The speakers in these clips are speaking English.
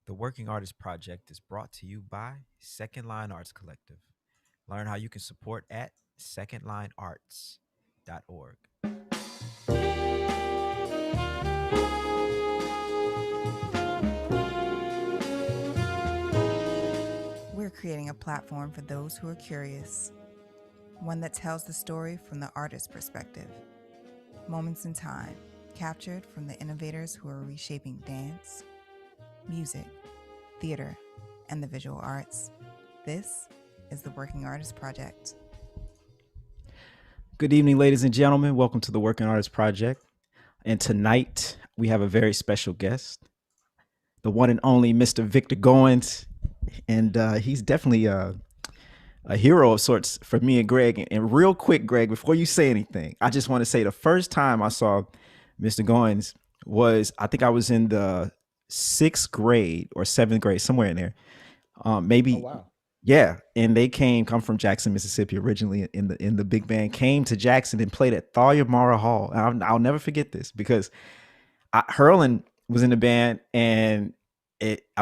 The Working Artist Project is brought to you by Second Line Arts Collective. Learn how you can support at secondlinearts.org. We're creating a platform for those who are curious, one that tells the story from the artist's perspective. Moments in time, captured from the innovators who are reshaping dance, music, theater, and the visual arts. This is the Working Artist Project. Good evening, ladies and gentlemen. Welcome to the Working Artist Project. And tonight we have a very special guest, the one and only Mr. Victor Goines. And he's definitely a hero of sorts for me and Greg. And real quick, Greg, before you say anything, I just want to say the first time I saw Mr. Goines was, I think I was in the 6th grade or 7th grade, somewhere in there. Maybe. Oh, wow. Yeah, and they come from Jackson, Mississippi originally. In the big band came to Jackson and played at Thalia Mara Hall. And I'll never forget this because Hurlin was in the band and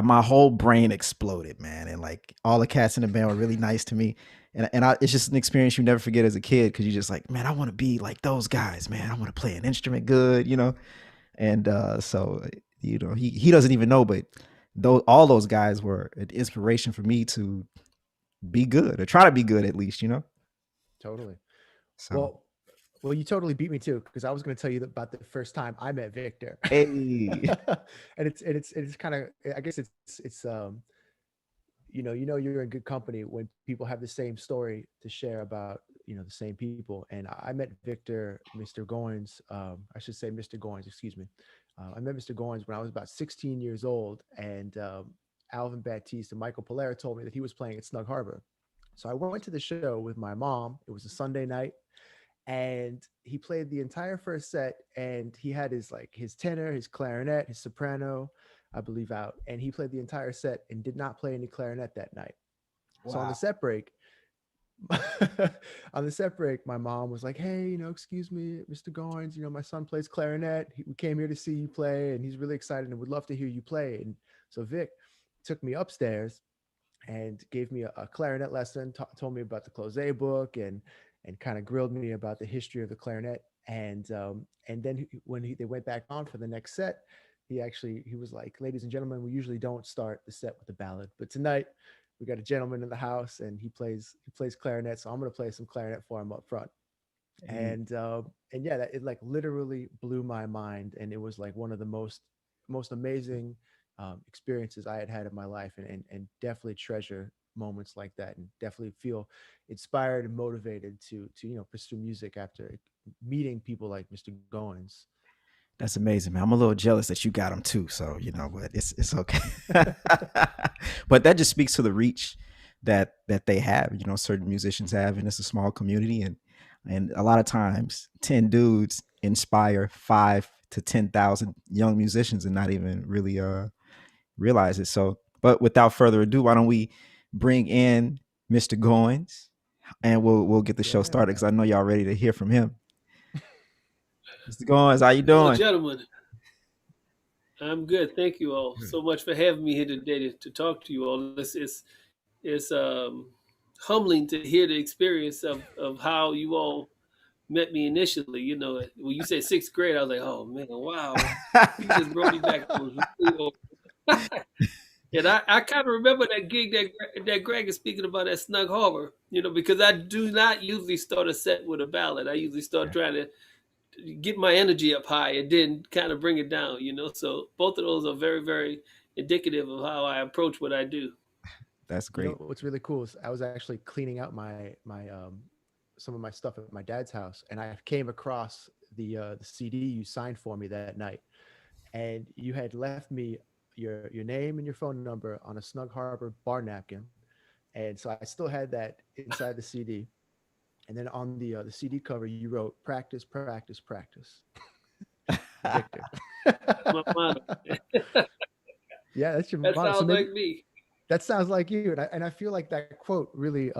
my whole brain exploded, man. And like all the cats in the band were really nice to me. And it's just an experience you never forget as a kid because you're just like, man, I want to be like those guys, man. I want to play an instrument good, you know. And so, you know, he doesn't even know, but all those guys were an inspiration for me to be good or try to be good at least, you know. Totally. So Well, you totally beat me too, because I was going to tell you about the first time I met Victor. hey. And it's kind of, I guess it's you know you're in good company when people have the same story to share about, you know, the same people. And I met Victor, Mr. Goines, I should say Mr. Goines, excuse me. I met Mr. Goines when I was about 16 years old, and Alvin Baptiste and Michael Polera told me that he was playing at Snug Harbor. So I went to the show with my mom. It was a Sunday night, and he played the entire first set, and he had his tenor, his clarinet, his soprano, I believe, out, and he played the entire set and did not play any clarinet that night. Wow. So on the set break, my mom was like, hey, you know, excuse me, Mr. Goines, you know, my son plays clarinet. We came here to see you play, and he's really excited and would love to hear you play. And so Vic took me upstairs and gave me a clarinet lesson, told me about the Closet book, and kind of grilled me about the history of the clarinet. And then when they went back on for the next set, he was like, ladies and gentlemen, we usually don't start the set with a ballad, but tonight we got a gentleman in the house and he plays clarinet. So I'm going to play some clarinet for him up front. Mm-hmm. And yeah, it like literally blew my mind. And it was like one of the most amazing experiences I had in my life, and definitely treasure moments like that, and definitely feel inspired and motivated to you know, pursue music after meeting people like Mr. Goines. That's amazing, man. I'm a little jealous that you got him too. So, you know, but it's okay. But that just speaks to the reach that they have, you know, certain musicians have, and it's a small community, and a lot of times 10 dudes inspire 5 to 10,000 young musicians and not even really realize it. So, but without further ado, why don't we bring in Mr. Goines, and we'll get the show started, because I know y'all ready to hear from him. Mr. Goines, how you doing? Well, gentlemen, I'm good. Thank you all so much for having me here today to talk to you all. It's humbling to hear the experience of how you all met me initially. You know, when you said 6th grade, I was like, oh man, wow. You just brought me back. And I kind of remember that gig that Greg is speaking about at Snug Harbor, you know, because I do not usually start a set with a ballad. I usually start trying to get my energy up high and then kind of bring it down, you know. So both of those are very, very indicative of how I approach what I do. That's great. You know, what's really cool is I was actually cleaning out my some of my stuff at my dad's house, and I came across the CD you signed for me that night, and you had left me your name and your phone number on a Snug Harbor bar napkin, and so I still had that inside the CD. And then on the CD cover, you wrote "Practice, practice, practice." Victor. Yeah, that's your. That motto. sounds like me. That sounds like you, and I feel like that quote really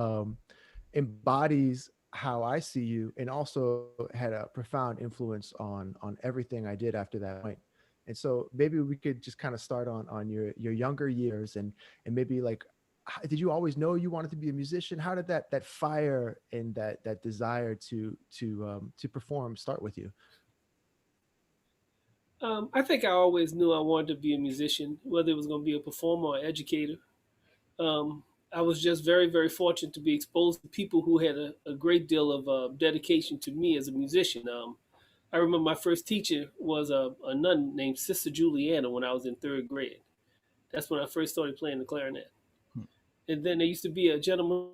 embodies how I see you, and also had a profound influence on everything I did after that point. And so maybe we could just kind of start on your younger years, and maybe like, did you always know you wanted to be a musician? How did that fire and that desire to perform start with you? I think I always knew I wanted to be a musician, whether it was going to be a performer or educator. Um, I was just very, very fortunate to be exposed to people who had a great deal of dedication to me as a musician. I remember my first teacher was a nun named Sister Juliana when I was in third grade. That's when I first started playing the clarinet. And then there used to be a gentleman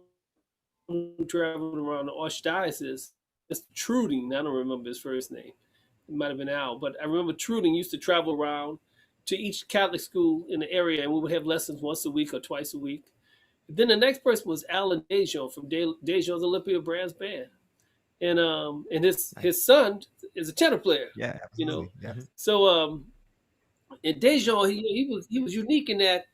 who traveled around the archdiocese, Mr. Truding. I don't remember his first name. It might have been Al, but I remember Truding used to travel around to each Catholic school in the area, and we would have lessons once a week or twice a week. Then the next person was Alan Dejon from Dejon's Olympia Brass Band, and his son is a tenor player. Yeah, You know, absolutely. Yeah. so and Dejon he was unique in that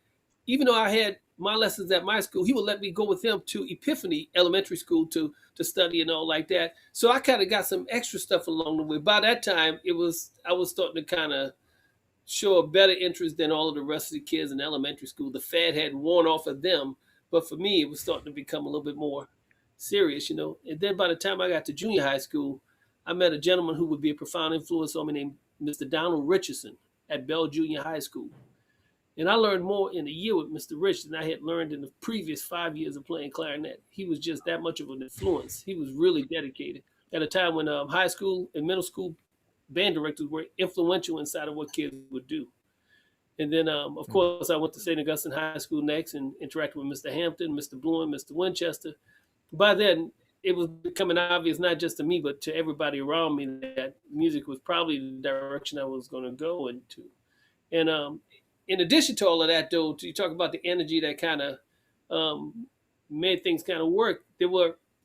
even though I had my lessons at my school, he would let me go with him to Epiphany Elementary School to study and all like that. So I kind of got some extra stuff along the way. By that time, I was starting to kind of show a better interest than all of the rest of the kids in elementary school. The fad had worn off of them, but for me, it was starting to become a little bit more serious, you know. And then by the time I got to junior high school, I met a gentleman who would be a profound influence on me named Mr. Donald Richardson at Bell Junior High School. And I learned more in a year with Mr. Rich than I had learned in the previous 5 years of playing clarinet. He was just that much of an influence. He was really dedicated at a time when high school and middle school band directors were influential inside of what kids would do. And then, of course, I went to St. Augustine High School next and interacted with Mr. Hampton, Mr. Bloom, Mr. Winchester. By then, it was becoming obvious, not just to me, but to everybody around me, that music was probably the direction I was going to go into. And in addition to all of that, though, you talk about the energy that kind of made things kind of work.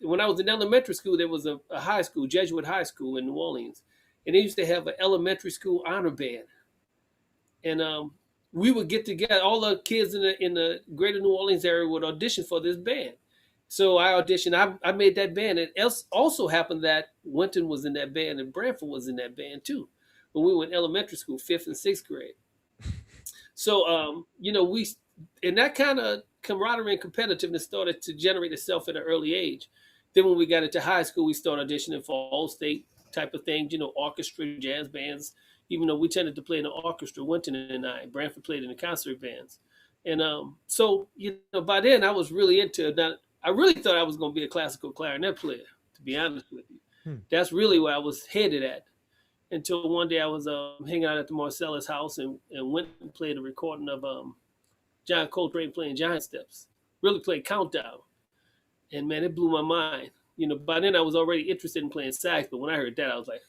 When I was in elementary school, there was a high school, Jesuit high school in New Orleans, and they used to have an elementary school honor band. And we would get together, all the kids in the greater New Orleans area would audition for this band. So I auditioned. I made that band. It also happened that Winton was in that band and Branford was in that band too, when we were in elementary school, 5th and 6th grade. So, and that kind of camaraderie and competitiveness started to generate itself at an early age. Then when we got into high school, we started auditioning for all state type of things, orchestra, jazz bands, even though we tended to play in the orchestra, Winton and I. Branford played in the concert bands. And so, by then I was really into that. I really thought I was going to be a classical clarinet player, to be honest with you. That's really where I was headed at. Until one day I was hanging out at the Marcellus house and went and played a recording of John Coltrane playing Giant Steps. Really played Countdown. And man, it blew my mind. By then I was already interested in playing sax, but when I heard that, I was like,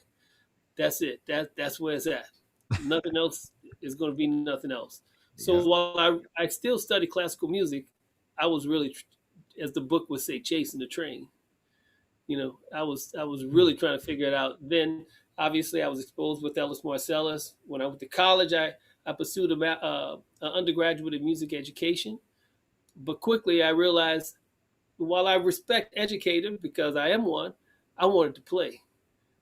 that's it. That's where it's at. Nothing else is going to be nothing else. So while I still study classical music, I was really, as the book would say, chasing the train. I was really trying to figure it out. Then obviously I was exposed with Ellis Marcellus. When I went to college, I pursued an undergraduate in music education. But quickly I realized, while I respect educators because I am one, I wanted to play.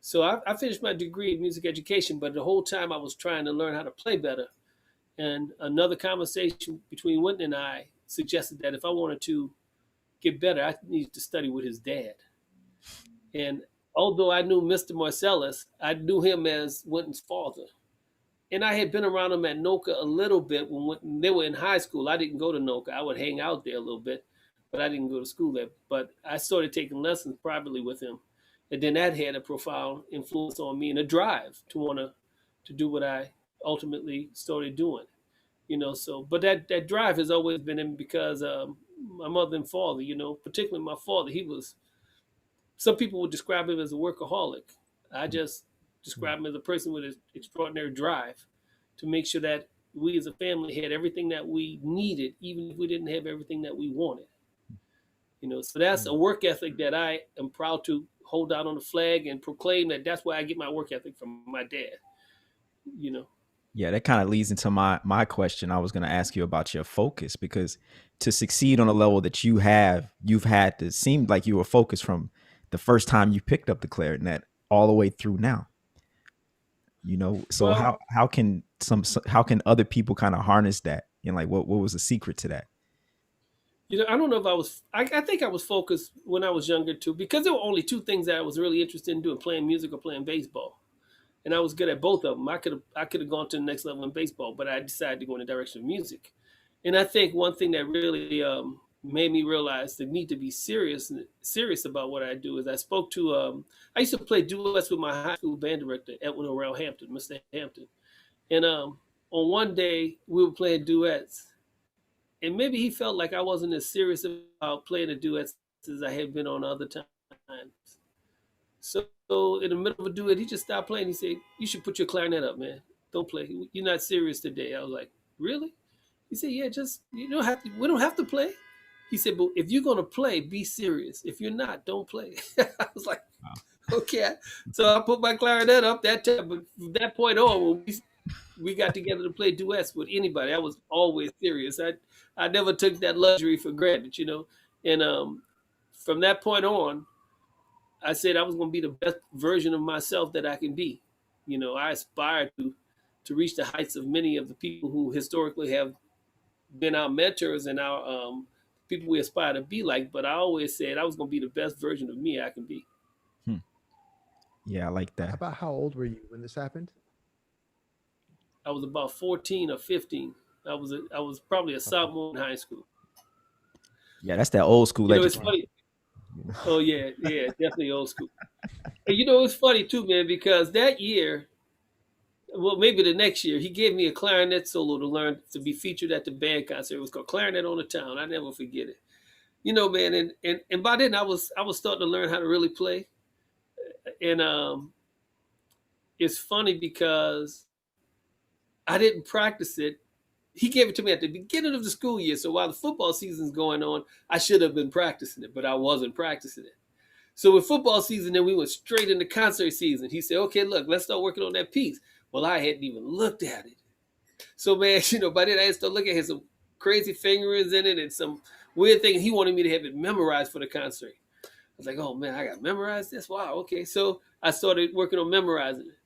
So I finished my degree in music education, but the whole time I was trying to learn how to play better. And another conversation between Winton and I suggested that if I wanted to get better, I needed to study with his dad. And although I knew Mr. Marcellus, I knew him as Winton's father. And I had been around him at NOCA a little bit when they were in high school. I didn't go to NOCA. I would hang out there a little bit, but I didn't go to school there. But I started taking lessons privately with him. And then that had a profound influence on me and a drive to want to do what I ultimately started doing. But that drive has always been in because my mother and father, particularly my father, some people would describe him as a workaholic. I just describe him as a person with an extraordinary drive to make sure that we as a family had everything that we needed, even if we didn't have everything that we wanted. So that's a work ethic that I am proud to hold out on the flag and proclaim that's where I get my work ethic from my dad. Yeah, that kind of leads into my question. I was going to ask you about your focus, because to succeed on a level that you've had to seem like you were focused from the first time you picked up the clarinet all the way through now. So Well, how can other people kind of harness that, and like what was the secret to that? I don't know if I was. I think I was focused when I was younger too, because there were only two things that I was really interested in doing: playing music or playing baseball. And I was good at both of them. I could have gone to the next level in baseball, but I decided to go in the direction of music. And I think one thing that really made me realize the need to be serious about what I do is I spoke to I used to play duets with my high school band director Edwin O'Rell Hampton, Mr. Hampton, and on one day we were playing duets, and maybe he felt like I wasn't as serious about playing the duets as I had been on other times. So in the middle of a duet, he just stopped playing. He said, "You should put your clarinet up, man. Don't play. You're not serious today." I was like, "Really?" He said, "Yeah, just you don't have to. We don't have to play." He said, "But if you're gonna play, be serious. If you're not, don't play." I was like, Wow. "Okay." So I put my clarinet up that time. But from that point on, when we got together to play duets with anybody, I was always serious. I never took that luxury for granted. And from that point on, I said I was going to be the best version of myself that I can be. I aspire to reach the heights of many of the people who historically have been our mentors and our people we aspire to be like. But I always said I was going to be the best version of me I can be. Hmm. Yeah, I like that. About how old were you when this happened? I was about 14 or 15. I was probably a Okay. sophomore in high school. Yeah, that's that old school It's Wow. education. funny. Oh yeah, yeah, definitely old school. And it's funny too, man, because that year, well, maybe the next year, he gave me a clarinet solo to learn to be featured at the band concert. It was called Clarinet on the Town. I never forget it. Man, and by then I was starting to learn how to really play. And it's funny because I didn't practice it. He gave it to me at the beginning of the school year. So while the football season's going on, I should have been practicing it, but I wasn't practicing it. So with football season, then we went straight into concert season. He said, "Okay, look, let's start working on that piece." Well, I hadn't even looked at it. So man, by then I had to start looking at some crazy fingerings in it and some weird thing. He wanted me to have it memorized for the concert. I was like, "Oh man, I got to memorize this. Wow, okay." So I started working on memorizing it.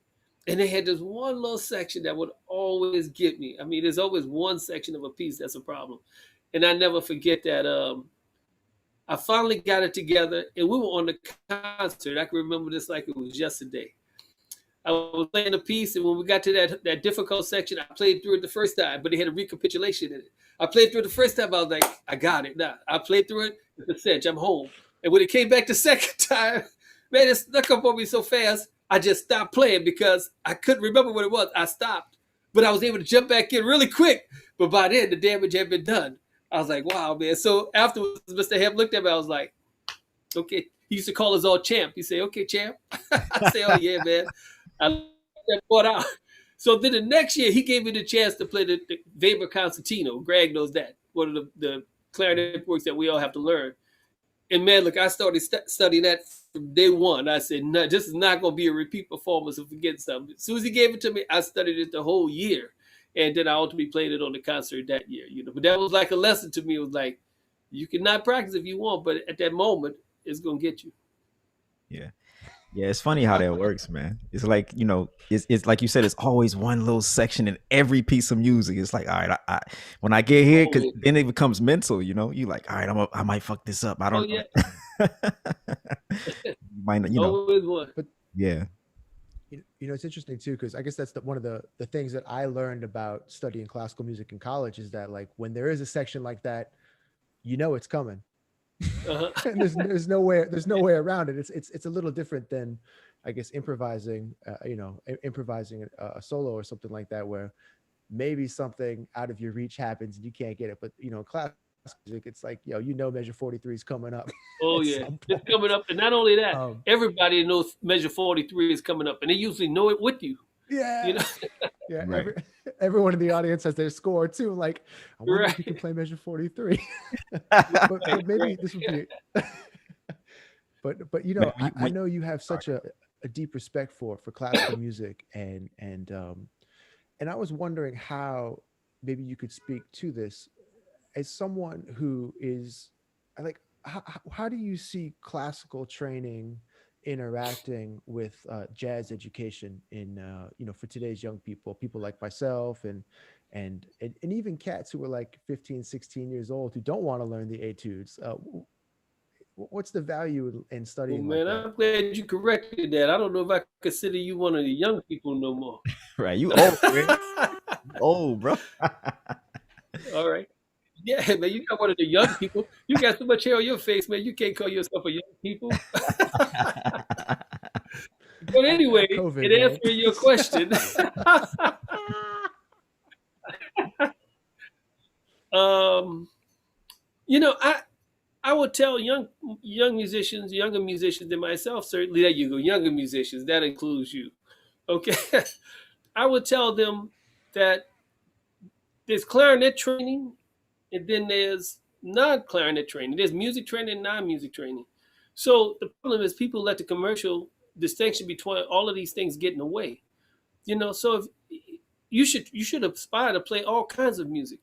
And they had this one little section that would always get me. I mean, there's always one section of a piece that's a problem. And I never forget that I finally got it together and we were on the concert. I can remember this like it was yesterday. I was playing a piece, and when we got to that difficult section, I played through it the first time, but it had a recapitulation in it. I played through it the first time, I was like, I got it. Now I played through it, it's a cinch, I'm home. And when it came back the second time, man, it snuck up on me so fast, I just stopped playing because I couldn't remember what it was. I stopped, but I was able to jump back in really quick. But by then, the damage had been done. I was like, wow, man. So afterwards, Mr. Hebb looked at me. I was like, okay. He used to call us all champ. He said, okay, champ. I say, oh, yeah, man. I let that part out. So then the next year, he gave me the chance to play the Weber Concertino. Greg knows that. One of the clarinet works that we all have to learn. And man, look, I started studying that from day one. I said, no, this is not going to be a repeat performance of forgetting something. As soon as he gave it to me, I studied it the whole year. And then I ultimately played it on the concert that year. But that was like a lesson to me. It was like, you can not practice if you want, but at that moment, it's going to get you. Yeah. Yeah, it's funny how that works, man. It's like, it's like you said, it's always one little section in every piece of music. It's like, all right, I when I get here, because Always. then it becomes mental, you like, all right, I might fuck this up. I Oh, don't yeah. know. Might not, Always one. But yeah. it's interesting too, because I guess that's one of the things that I learned about studying classical music in college is that like when there is a section like that, it's coming. Uh-huh. And there's no way around it. It's a little different than, I guess, improvising. Improvising a solo or something like that, where maybe something out of your reach happens and you can't get it. But classical music, it's like measure 43 is coming up Oh at yeah, some it's point. coming up, and not only that, Um, everybody knows measure 43 is coming up, and they usually know it with you. You yeah, know, yeah. Right. Everyone in the audience has their score too. Like, I wonder if you can right, play measure 43. but right, maybe right. this would be but Man, I know you have sorry. such a deep respect for classical music and I was wondering how maybe you could speak to this as someone who is like how do you see classical training interacting with jazz education in for today's young people like myself, and even cats who are like 15, 16 years old who don't want to learn the etudes. What's the value in Well, studying like man, that? I'm glad you corrected that. I don't know if I consider you one of the young people no more. Right. You old, man. You old, bro. All right. Yeah, man, you got one of the young people. You got so much hair on your face, man. You can't call yourself a young people. But I got anyway, COVID, in man. answering your question, um, I would tell young musicians, younger musicians than myself, certainly there you go, younger musicians, that includes you. Okay. I would tell them that there's clarinet training and then there's non-clarinet training. There's music training and non-music training. So the problem is people let the commercial distinction between all of these things get in the way. So if you should aspire to play all kinds of music.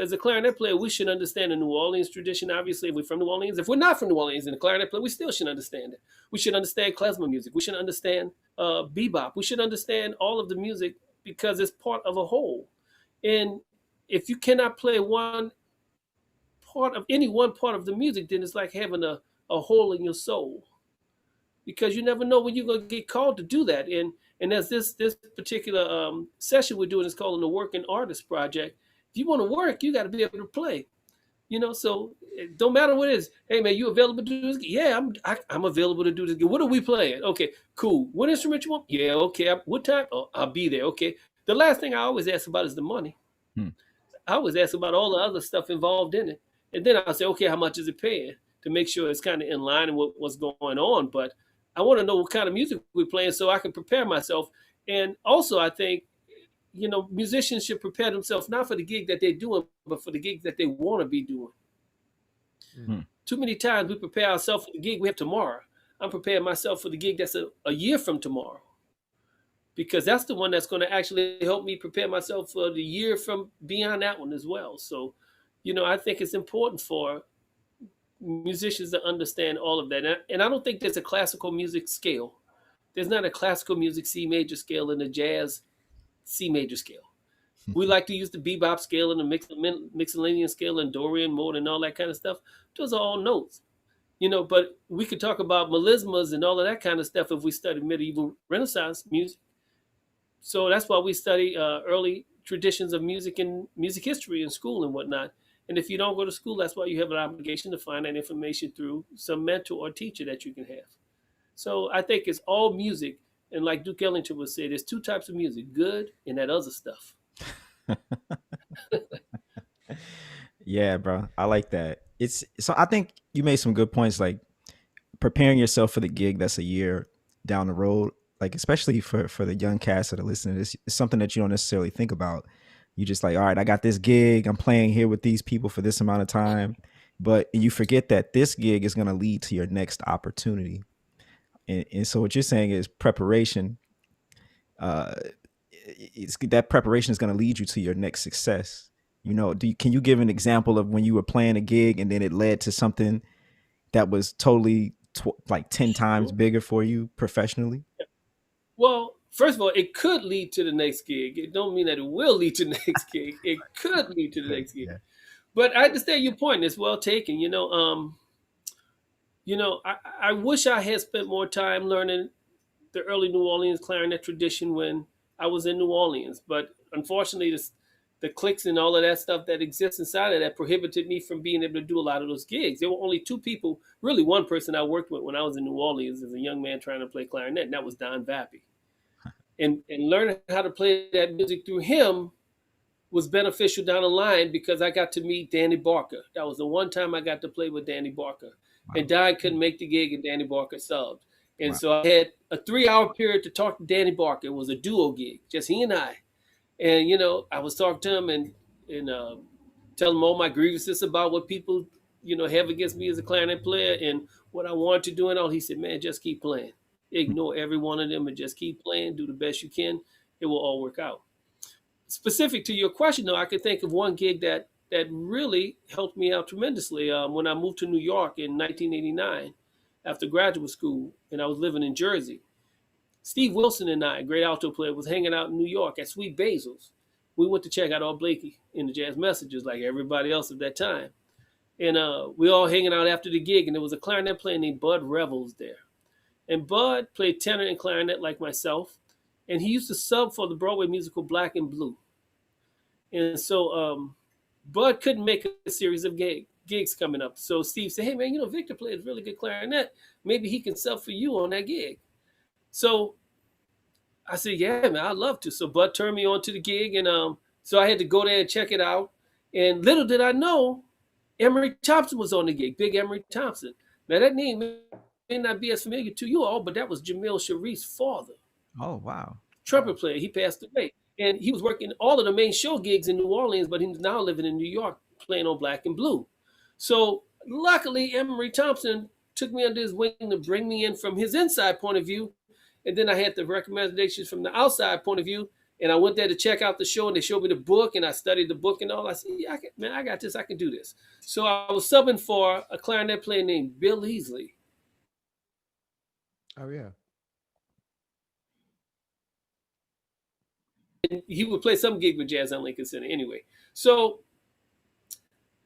As a clarinet player, we should understand the New Orleans tradition. Obviously, if we're from New Orleans, if we're not from New Orleans and a clarinet player, we still should understand it. We should understand klezmer music. We should understand bebop. We should understand all of the music because it's part of a whole. And if you cannot play one part of the music, then it's like having a hole in your soul because you never know when you're going to get called to do that. And as this particular session we're doing is called the Working Artist Project. If you want to work, you got to be able to play. So it don't matter what it is. Hey man, you available to do this? Yeah, I'm available to do this. What are we playing? Okay, cool. What instrument you want? Yeah, okay. What time? Oh, I'll be there. Okay. The last thing I always ask about is the money. Hmm. I always ask about all the other stuff involved in it, and then I'll say, okay, how much is it paying to make sure it's kind of in line with what's going on. But I want to know what kind of music we're playing so I can prepare myself. And also, I think musicians should prepare themselves not for the gig that they're doing, but for the gig that they want to be doing. Hmm. Too many times we prepare ourselves for the gig we have tomorrow. I'm preparing myself for the gig that's a year from tomorrow, because that's the one that's going to actually help me prepare myself for the year from beyond that one as well. So, I think it's important for musicians to understand all of that. And I don't think there's a classical music scale. There's not a classical music C major scale and a jazz C major scale. We like to use the bebop scale and the Mixolydian scale and Dorian mode and all that kind of stuff. Those are all notes, but we could talk about melismas and all of that kind of stuff if we study medieval Renaissance music. So that's why we study early traditions of music and music history in school and whatnot. And if you don't go to school, that's why you have an obligation to find that information through some mentor or teacher that you can have. So I think it's all music. And like Duke Ellington would say, there's two types of music, good and that other stuff. Yeah, bro. I like that. It's so I think you made some good points, like preparing yourself for the gig that's a year down the road, like especially for the young cats that are listening to this. It's something that you don't necessarily think about. You just like, all right, I got this gig, I'm playing here with these people for this amount of time, but you forget that this gig is going to lead to your next opportunity. And so what you're saying is preparation. That preparation is going to lead you to your next success. Can you give an example of when you were playing a gig and then it led to something that was totally like 10 times bigger for you professionally? Well, first of all, it could lead to the next gig. It don't mean that it will lead to the next gig. It could lead to the next gig. Yeah. But I understand your point. It's well taken. I wish I had spent more time learning the early New Orleans clarinet tradition when I was in New Orleans. But unfortunately, the cliques and all of that stuff that exists inside of that prohibited me from being able to do a lot of those gigs. There were only two people, really one person I worked with when I was in New Orleans as a young man trying to play clarinet, and that was Don Vappy. And learning how to play that music through him was beneficial down the line because I got to meet Danny Barker. That was the one time I got to play with Danny Barker. Wow. And Don couldn't make the gig and Danny Barker subbed. And so I had a 3-hour period to talk to Danny Barker. It was a duo gig, just he and I. And, I was talking to him and telling him all my grievances about what people, have against me as a clarinet player and what I wanted to do and all. He said, man, just keep playing. Ignore every one of them and just keep playing. Do the best you can. It will all work out. Specific to your question, though, I could think of one gig that really helped me out tremendously when I moved to New York in 1989. after graduate school, and I was living in Jersey. Steve Wilson and I, a great alto player, was hanging out in New York at Sweet Basil's. We went to check out Art Blakey in the Jazz Messengers like everybody else at that time. And we all hanging out after the gig, and there was a clarinet player named Bud Revels there. And Bud played tenor and clarinet like myself, and he used to sub for the Broadway musical Black and Blue. And so Bud couldn't make a series of gigs coming up. So Steve said, hey, man, Victor plays really good clarinet. Maybe he can sub for you on that gig. So I said, yeah, man, I'd love to. So Bud turned me on to the gig, and so I had to go there and check it out. And little did I know, Emery Thompson was on the gig, Big Emery Thompson. Now, that name may not be as familiar to you all, but that was Jamil Sharif's father. Oh, wow. Trumpet player. He passed away. And he was working all of the main show gigs in New Orleans, but he's now living in New York playing on Black and Blue. So luckily, Emery Thompson took me under his wing to bring me in from his inside point of view. And then I had the recommendations from the outside point of view. And I went there to check out the show, and they showed me the book, and I studied the book and all. I said, yeah, I got this. I can do this. So I was subbing for a clarinet player named Bill Easley. Oh, yeah. And he would play some gig with Jazz on Lincoln Center anyway. So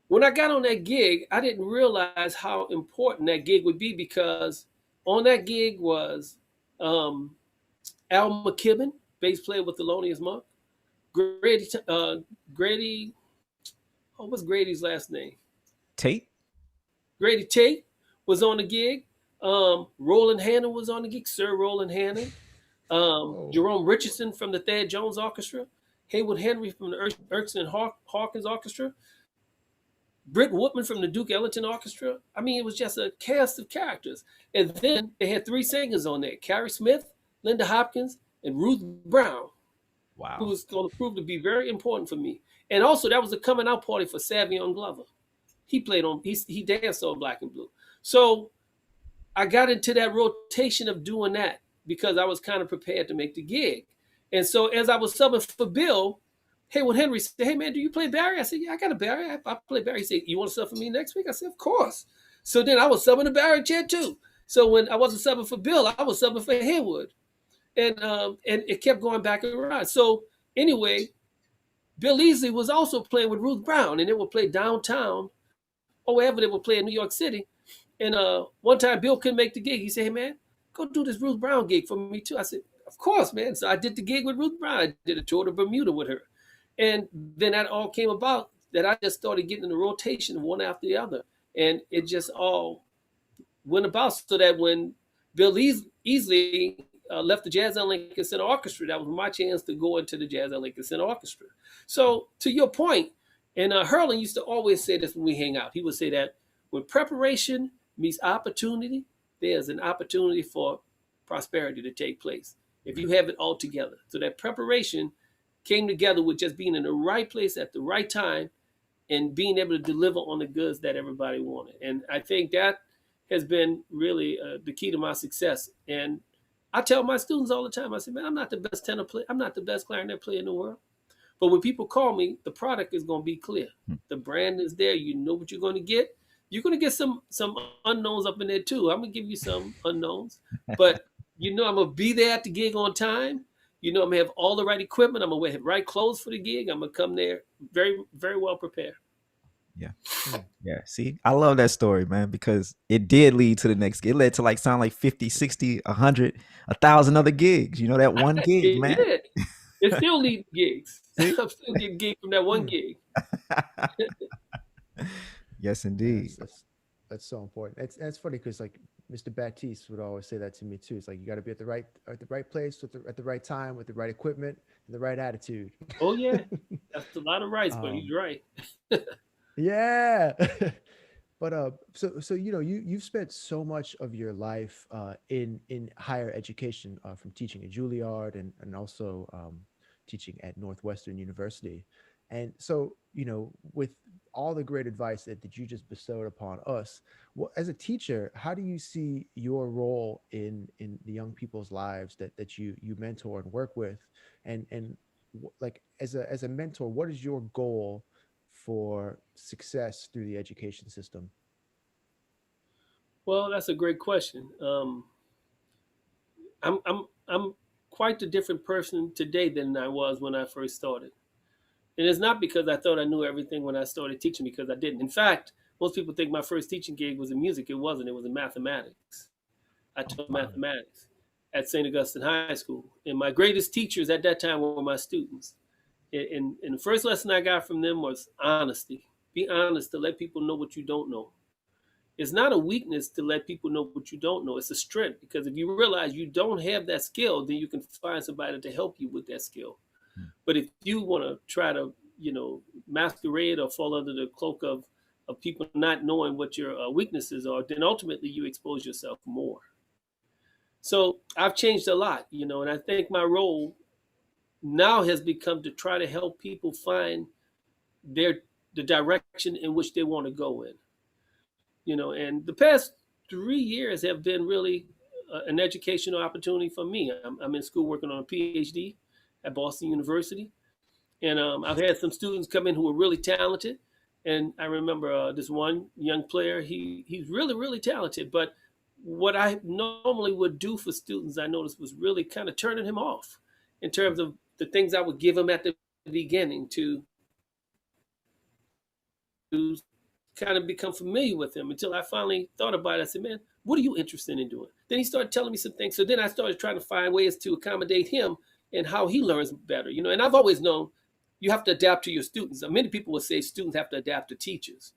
when I got on that gig, I didn't realize how important that gig would be, because on that gig was Al McKibben, bass player with Thelonious Monk. Grady, what's Grady's last name? Tate? Grady Tate was on the gig. Roland Hannon was on the gig, Sir Roland Hannon. Jerome Richardson from the Thad Jones Orchestra. Haywood Henry from the Erskine and Hawkins Orchestra. Britt Woodman from the Duke Ellington Orchestra. I mean, it was just a cast of characters. And then they had three singers on there: Carrie Smith, Linda Hopkins, and Ruth Brown. Wow. Who was going to prove to be very important for me. And also, that was the coming out party for Savion Glover. He danced on Black and Blue. So I got into that rotation of doing that because I was kind of prepared to make the gig. And so as I was subbing for Bill, Haywood Henry said, hey, man, do you play Barry? I said, yeah, I got a Barry. I play Barry. He said, you want to sub for me next week? I said, of course. So then I was subbing the Barry chair too. So when I wasn't subbing for Bill, I was subbing for Haywood. And it kept going back and around. So anyway, Bill Easley was also playing with Ruth Brown, and they would play downtown or wherever they would play in New York City. And one time Bill couldn't make the gig. He said, hey, man, go do this Ruth Brown gig for me too. I said, of course, man. So I did the gig with Ruth Brown. I did a tour to Bermuda with her. And then that all came about, that I just started getting in the rotation one after the other. And it just all went about, so that when Bill Easley left the Jazz at Lincoln Center Orchestra, that was my chance to go into the Jazz at Lincoln Center Orchestra. So to your point, and Hurlin used to always say this when we hang out. He would say that when preparation meets opportunity, there's an opportunity for prosperity to take place if you have it all together. So that preparation came together with just being in the right place at the right time and being able to deliver on the goods that everybody wanted. And I think that has been really the key to my success. And I tell my students all the time, I say, man, I'm not the best tenor player. I'm not the best clarinet player in the world. But when people call me, the product is going to be clear. The brand is there. You know what you're going to get. You're going to get some unknowns up in there too. I'm going to give you some unknowns. But I'm going to be there at the gig on time. I'm going to have all the right equipment. I'm going to wear the right clothes for the gig. I'm going to come there very, very well prepared. Yeah. Yeah. See, I love that story, man, because it did lead to the next gig. It led to sound like 50, 60, 100, 1,000 other gigs. That one gig, man. Did. It still leads gigs. I'm still getting gigs from that one gig. Yes, indeed. That's so important. It's funny because Mr. Baptiste would always say that to me too. It's like you got to be at the right place at the right time with the right equipment and the right attitude. Oh yeah, that's a lot of rights, but he's right. Yeah. But so you've spent so much of your life in higher education, from teaching at Juilliard and also teaching at Northwestern University. And so, with all the great advice that you just bestowed upon us, as a teacher, how do you see your role in the young people's lives that you mentor and work with? And as a mentor, what is your goal for success through the education system? Well, that's a great question. I'm quite a different person today than I was when I first started. And it's not because I thought I knew everything when I started teaching, because I didn't. In fact, most people think my first teaching gig was in music. It wasn't. It was in mathematics. I Oh, taught wow. mathematics at St. Augustine High School. And my greatest teachers at that time were my students. And the first lesson I got from them was honesty. Be honest, to let people know what you don't know. It's not a weakness to let people know what you don't know. It's a strength, because if you realize you don't have that skill, then you can find somebody to help you with that skill. Hmm. But if you want to try to, masquerade or fall under the cloak of people not knowing what your weaknesses are, then ultimately you expose yourself more. So I've changed a lot, and I think my role now has become to try to help people find their the direction in which they want to go in. And the past 3 years have been really an educational opportunity for me. I'm in school working on a PhD at Boston University, and I've had some students come in who are really talented. And I remember this one young player. He's really talented, but what I normally would do for students, I noticed, was really kind of turning him off in terms of the things I would give him at the beginning to kind of become familiar with him, until I finally thought about it. I said, man, what are you interested in doing? Then he started telling me some things. So then I started trying to find ways to accommodate him and how he learns better. And I've always known you have to adapt to your students. Many people would say students have to adapt to teachers.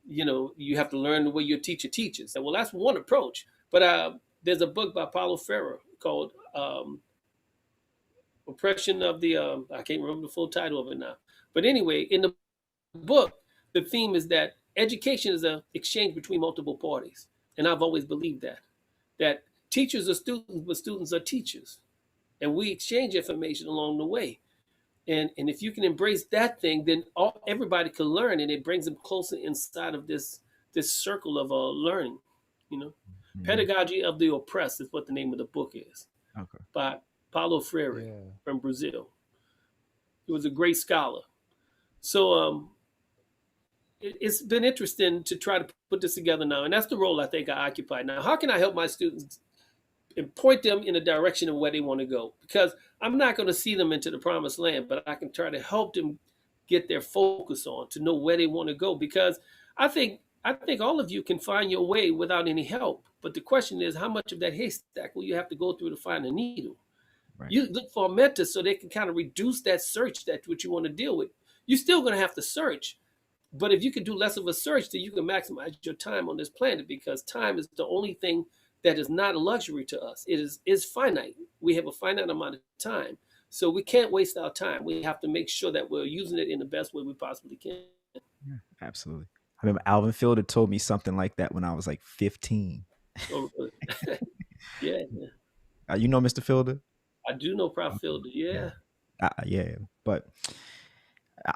You have to learn the way your teacher teaches. Well, that's one approach. But there's a book by Paulo Freire called Oppression of the, I can't remember the full title of it now. But anyway, in the book, the theme is that education is an exchange between multiple parties. And I've always believed that teachers are students, but students are teachers. And we exchange information along the way. And if you can embrace that thing, then everybody can learn, and it brings them closer inside of this circle of learning. You know, Mhm. Pedagogy of the Oppressed is what the name of the book is, Okay. by Paulo Freire Yeah. from Brazil. He was a great scholar. So it's been interesting to try to put this together now, and that's the role I think I occupy now. How can I help my students and point them in the direction of where they want to go? Because I'm not going to see them into the promised land, but I can try to help them get their focus on to know where they want to go. Because I think all of you can find your way without any help. But the question is, how much of that haystack will you have to go through to find a needle? Right. You look for a mentor so they can kind of reduce that search, that what you want to deal with. You're still going to have to search, but if you can do less of a search, then you can maximize your time on this planet, because time is the only thing that is not a luxury to us. It is finite. We have a finite amount of time. So we can't waste our time. We have to make sure that we're using it in the best way we possibly can. Yeah, absolutely. I remember Alvin Fielder told me something like that when I was like 15. Oh, yeah, yeah. You know Mr. Fielder? I do know Prof. Okay. Fielder. Yeah. Yeah. Yeah. But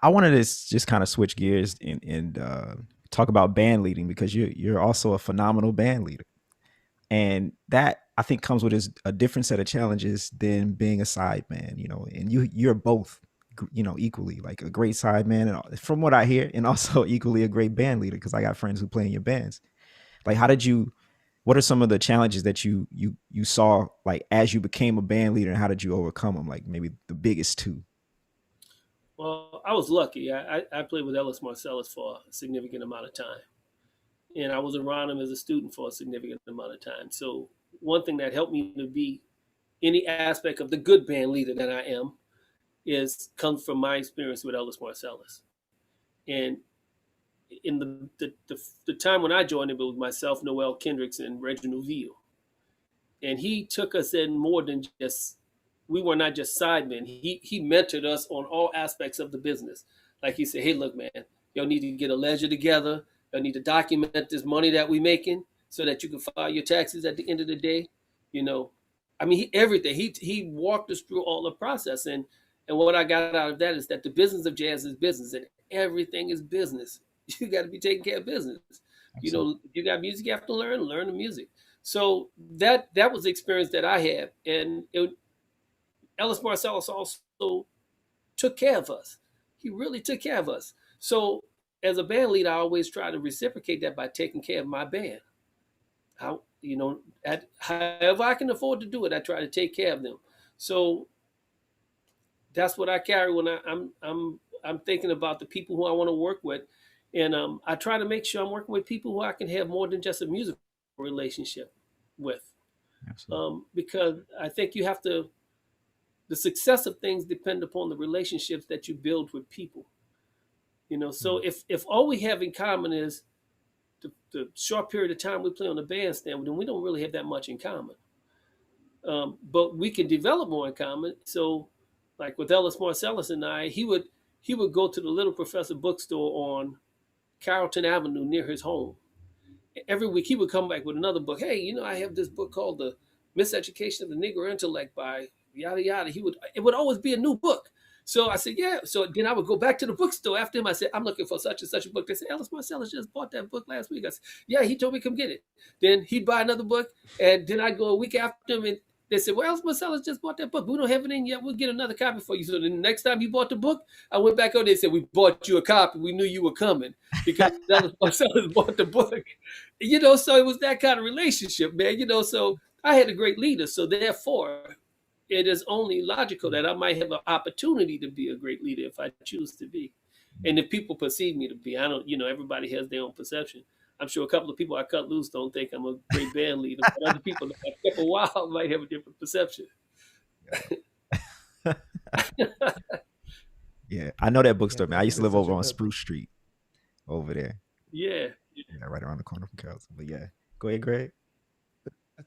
I wanted to just kind of switch gears and talk about band leading, because you're also a phenomenal band leader, and that I think comes with a different set of challenges than being a sideman. And you're both, equally like a great sideman, and from what I hear, and also equally a great band leader, because I got friends who play in your bands. Like, how did you? What are some of the challenges that you saw, like, as you became a band leader, and how did you overcome them? Like, maybe the biggest two. Well, I was lucky. I played with Ellis Marcellus for a significant amount of time, and I was around him as a student for a significant amount of time. So one thing that helped me to be any aspect of the good band leader that I am is comes from my experience with Ellis Marcellus. And in the time when I joined him, it was myself, Noel Kendricks, and Reginald Veal. And he took us in more than just, we were not just sidemen. He mentored us on all aspects of the business. Like he said, hey, look, man, y'all need to get a ledger together. Y'all need to document this money that we making so that you can file your taxes at the end of the day. You know, I mean, everything. He walked us through all the process. And what I got out of that is that the business of jazz is business, and everything is business. You got to be taking care of business. Absolutely. You got music you have to learn the music. So that was the experience that I had. And Ellis Marcellus also took care of us. He really took care of us. So as a band leader, I always try to reciprocate that by taking care of my band. how, at however I can afford to do it, I try to take care of them. So that's what I carry when I'm thinking about the people who I want to work with, and I try to make sure I'm working with people who I can have more than just a musical relationship with, Absolutely. because I think you have to. The success of things depend upon the relationships that you build with people. So Mm. if all we have in common is the short period of time we play on the bandstand, then we don't really have that much in common. But we can develop more in common. So, like with Ellis Marcellus and I, he would go to the Little Professor bookstore on Carrollton Avenue near his home. Every week he would come back with another book. Hey, I have this book called The Miseducation of the Negro Intellect by yada yada. It would always be a new book. So I said, yeah. So then I would go back to the bookstore after him. I said, I'm looking for such and such a book. They said, Ellis Marcellus just bought that book last week. I said, yeah, he told me come get it. Then he'd buy another book, and then I'd go a week after him, and they said, well, Ellis Marcellus just bought that book. We don't have it in yet. We'll get another copy for you. So the next time he bought the book, I went back over there and said, we bought you a copy. We knew you were coming because Ellis Marcellus bought the book. So it was that kind of relationship, man. So I had a great leader. So therefore, it is only logical that I might have an opportunity to be a great leader if I choose to be. And if people perceive me to be, I don't, everybody has their own perception. I'm sure a couple of people I cut loose don't think I'm a great band leader, but other people that I kept a while might have a different perception. Yeah, I know that bookstore, man. I used to That's live such over a on Spruce Street over there. Yeah. Yeah, right around the corner from Carrollton. But yeah, go ahead, Greg.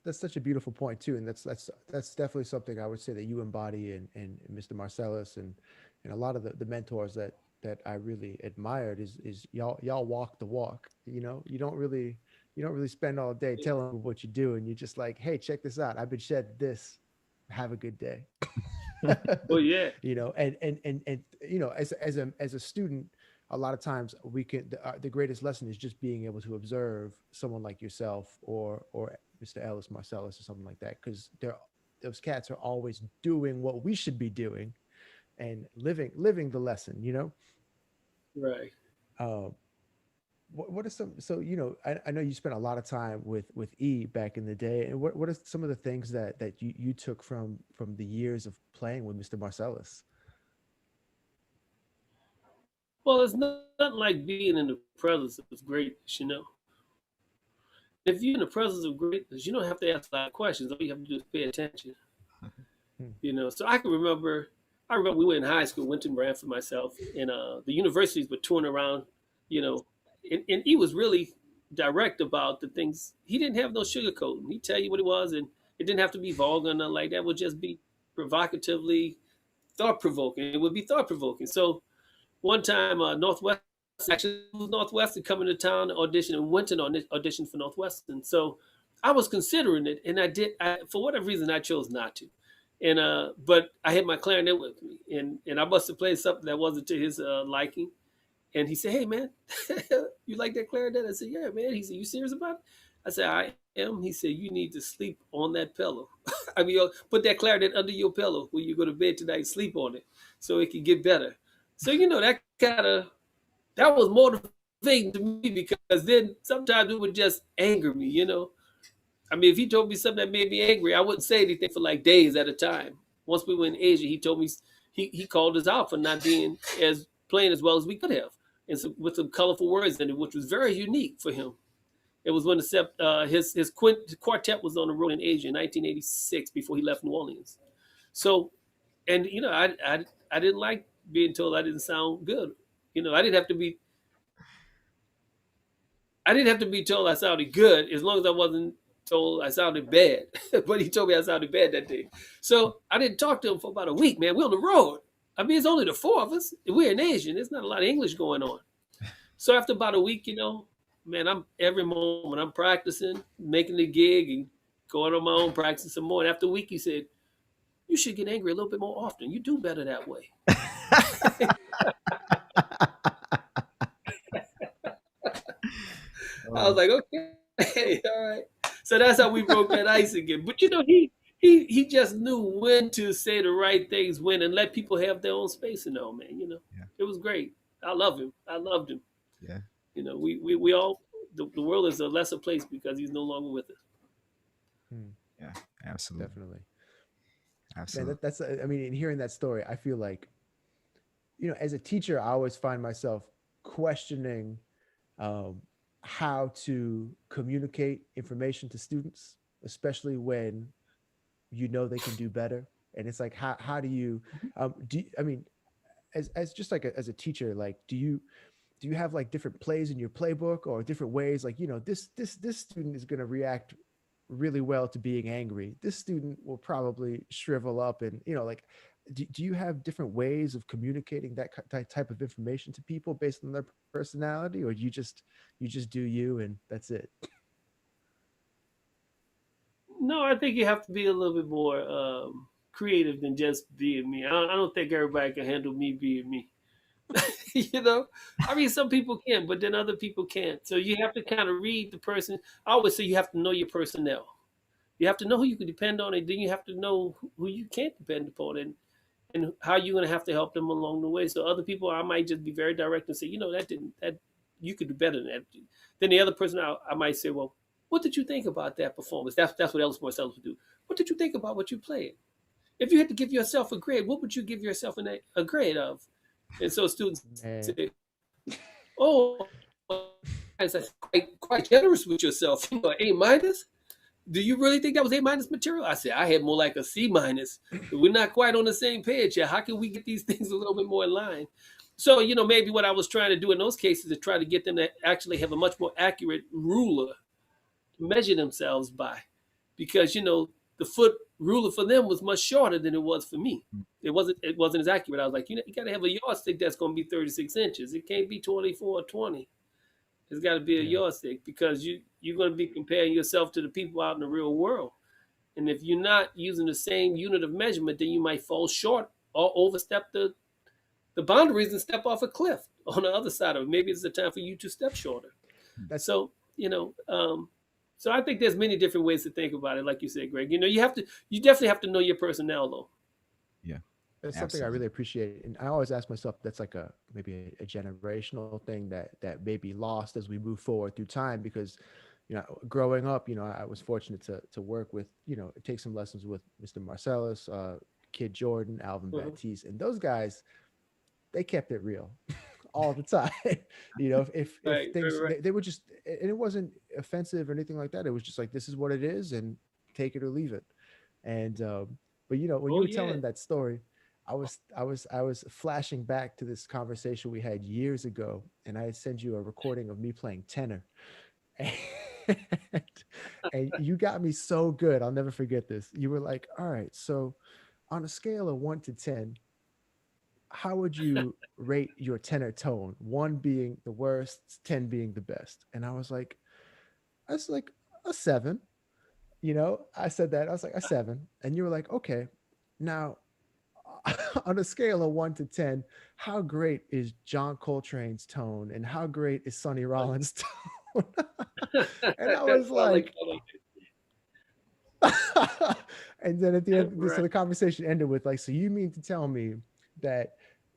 that's such a beautiful point too, and that's definitely something I would say that you embody, and Mr. Marcellus, and a lot of the mentors that I really admired is y'all walk the walk. You don't really spend all day telling them what you do, and you're just like, hey, check this out. I've been shed this. Have a good day. Oh, yeah. As a student, a lot of times the greatest lesson is just being able to observe someone like yourself or Mr. Ellis Marcellus or something like that, because those cats are always doing what we should be doing and living the lesson. Right. um, what are some, so I know you spent a lot of time with E back in the day, and what are some of the things that you took from the years of playing with Mr. Marcellus? Well, it's nothing like being in the presence of greatness. If you're in the presence of greatness, you don't have to ask a lot of questions. All you have to do is pay attention. Hmm. So I remember we were in high school, went to Branford myself, and the universities were touring around, you know, and he was really direct about the things. He didn't have no sugarcoating. He'd tell you what it was, and it didn't have to be vulgar or nothing like that. It would just be provocatively thought provoking. It would be thought provoking. So one time, Northwestern coming to town to audition, and went to audition for Northwestern. So I was considering it, and for whatever reason I chose not to. And but I had my clarinet with me, and I must have played something that wasn't to his liking. And he said, "Hey man, you like that clarinet?" I said, "Yeah, man." He said, "You serious about it?" I said, "I am." He said, "You need to sleep on that pillow. I mean, put that clarinet under your pillow when you go to bed tonight. Sleep on it so it can get better." So that was motivating to me, because then sometimes it would just anger me. I mean, if he told me something that made me angry, I wouldn't say anything for like days at a time. Once we were in Asia, he told me he called us out for not being as playing as well as we could have, and with some colorful words in it, which was very unique for him. It was when his quartet was on the road in Asia in 1986 before he left New Orleans. So, and I didn't like being told I didn't sound good. I didn't have to be told I sounded good, as long as I wasn't told I sounded bad. But he told me I sounded bad that day. So I didn't talk to him for about a week, man. We're on the road. I mean, it's only the four of us. We're in Asian. There's not a lot of English going on. So after about a week, man, I'm every moment I'm practicing, making the gig and going on my own, practicing some more. And after a week, he said, "You should get angry a little bit more often. You do better that way." I was like, okay, all right. So that's how we broke that ice again. But he just knew when to say the right things when, and let people have their own space and all, man. Yeah. It was great. I love him. I loved him. Yeah. We all the world is a lesser place because he's no longer with us. Yeah, absolutely. Definitely. Man, Absolutely. that's I mean, in hearing that story, I feel like, as a teacher, I always find myself questioning um, how to communicate information to students, especially when they can do better. And it's like, how do you, I mean, as just like as a teacher, like, do you have like different plays in your playbook, or different ways, like, this student is going to react really well to being angry, this student will probably shrivel up, and like, do you have different ways of communicating that type of information to people based on their personality, or you just do you and that's it? No, I think you have to be a little bit more creative than just being me. I don't think everybody can handle me being me. you know, I mean, some people can, but then other people can't. So you have to kind of read the person. I always say you have to know your personnel. You have to know who you can depend on, and then you have to know who you can't depend upon, and how you're going to have to help them along the way. So other people, I might just be very direct and say, that you could do better than that. Then the other person, I might say, well, what did you think about that performance? That's what Ellis Morales would do. What did you think about what you played? If you had to give yourself a grade, what would you give yourself a grade of? And so students Man. say, oh, that's quite generous with yourself. A minus? Do you really think that was A minus material? I said, I had more like a C minus. We're not quite on the same page yet. How can we get these things a little bit more in line? So, maybe what I was trying to do in those cases is try to get them to actually have a much more accurate ruler to measure themselves by. Because, the foot ruler for them was much shorter than it was for me. It wasn't as accurate. I was like, you got to have a yardstick that's going to be 36 inches. It can't be 24 or 20. It's got to be a Yeah. yardstick, because you're going to be comparing yourself to the people out in the real world. And if you're not using the same unit of measurement, then you might fall short or overstep the boundaries and step off a cliff on the other side of it. Maybe it's the time for you to step shorter. That's So, so I think there's many different ways to think about it. Like you said, Greg, you definitely have to know your personnel though. Yeah, That's something I absolutely. really appreciate, and I always ask myself, that's like maybe a generational thing that may be lost as we move forward through time. Because growing up, I was fortunate to work with, take some lessons with Mr. Marcellus, Kid Jordan, Alvin Mhm. Baptiste, and those guys, they kept it real all the time. If Right, things, right, right. they would just, and it wasn't offensive or anything like that. It was just like, this is what it is, and take it or leave it. And but when you Oh were yeah. telling that story, I was flashing back to this conversation we had years ago, and I had sent you a recording of me playing tenor. and, and you got me so good. I'll never forget this. You were like, all right, so on a scale of 1 to 10, how would you rate your tenor tone? 1 being the worst, 10 being the best. And I was like, that's like a 7. I said that. I was like, a 7. And you were like, okay, now on a scale of 1 to 10, how great is John Coltrane's tone, and how great is Sonny Rollins' tone? And I was I like like, I like and then at the it. end, so Right. the conversation ended with like, so you mean to tell me that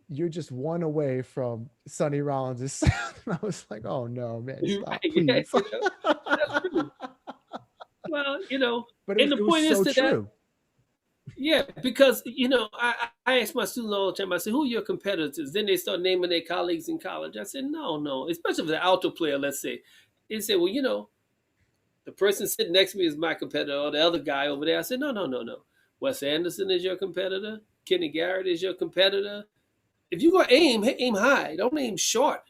you're just 1 away from Sonny Rollins' sound? And I was like, oh no, man, You're right. stop, Yeah, please. that's true. Well, But it and was the it was point is so to that, true. yeah, because I ask my students all the time. I say, "Who are your competitors?" Then they start naming their colleagues in college. I said, "No, no." Especially if the alto player, let's say, they say, "Well, the person sitting next to me is my competitor, or the other guy over there." I said, "No, no, no, no. Wes Anderson is your competitor. Kenny Garrett is your competitor. If you go aim high. Don't aim short.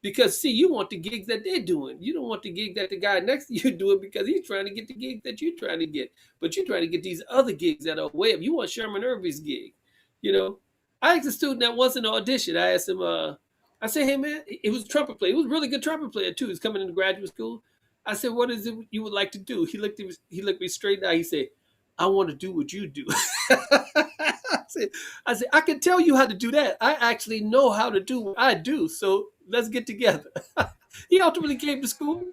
Because see, you want the gigs that they're doing. You don't want the gig that the guy next to you doing, because he's trying to get the gig that you're trying to get. But you're trying to get these other gigs that are way up. You want Sherman Irby's gig. You know, I asked a student that was in the audition. I asked him, I said, hey man, he was a trumpet player. He was a really good trumpet player too. He's coming into graduate school. I said, what is it you would like to do? He looked me straight in the eye. He said, I want to do what you do. I said, I can tell you how to do that. I actually know how to do what I do. So let's get together. He ultimately came to school.